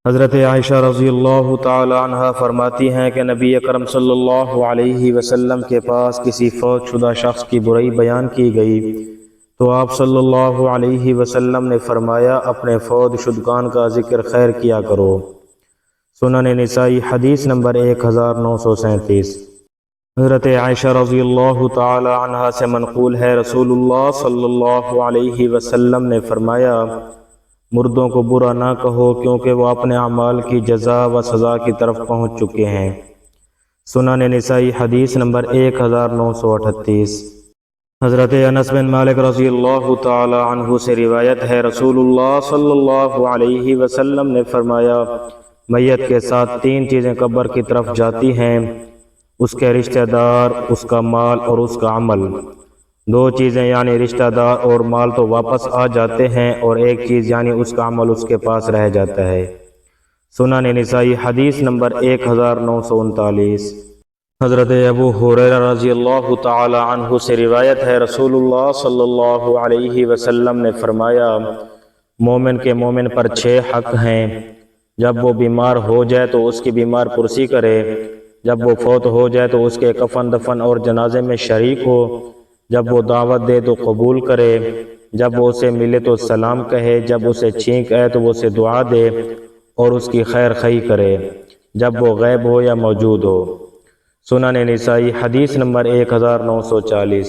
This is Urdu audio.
حضرت عائشہ رضی اللہ تعالی عنہ فرماتی ہیں کہ نبی اکرم صلی اللہ علیہ وسلم کے پاس کسی فوت شدہ شخص کی برائی بیان کی گئی تو آپ صلی اللہ علیہ وسلم نے فرمایا اپنے فوت شدگان کا ذکر خیر کیا کرو۔ سنن نسائی حدیث نمبر 1937۔ حضرت عائشہ رضی اللہ تعالی عنہ سے منقول ہے رسول اللہ صلی اللہ علیہ وسلم نے فرمایا مردوں کو برا نہ کہو کیونکہ وہ اپنے اعمال کی جزا و سزا کی طرف پہنچ چکے ہیں۔ سنن نسائی حدیث نمبر 1938۔ حضرت انس بن مالک رضی اللہ تعالی عنہ سے روایت ہے رسول اللہ صلی اللہ علیہ وسلم نے فرمایا میت کے ساتھ 3 چیزیں قبر کی طرف جاتی ہیں، اس کے رشتہ دار، اس کا مال اور اس کا عمل۔ 2 چیزیں یعنی رشتہ دار اور مال تو واپس آ جاتے ہیں اور 1 چیز یعنی اس کا عمل اس کے پاس رہ جاتا ہے۔ سنن نسائی حدیث نمبر 1939۔ حضرت ابو ہریرہ رضی اللہ تعالی عنہ سے روایت ہے رسول اللہ صلی اللہ علیہ وسلم نے فرمایا مومن کے مومن پر 6 حق ہیں، جب وہ بیمار ہو جائے تو اس کی بیمار پرسی کرے، جب وہ فوت ہو جائے تو اس کے کفن دفن اور جنازے میں شریک ہو، جب وہ دعوت دے تو قبول کرے، جب وہ اسے ملے تو سلام کہے، جب اسے چھینک آئے تو وہ اسے دعا دے اور اس کی خیر خواہی کرے، جب وہ غائب ہو یا موجود ہو۔ سنن نسائی حدیث نمبر 1940۔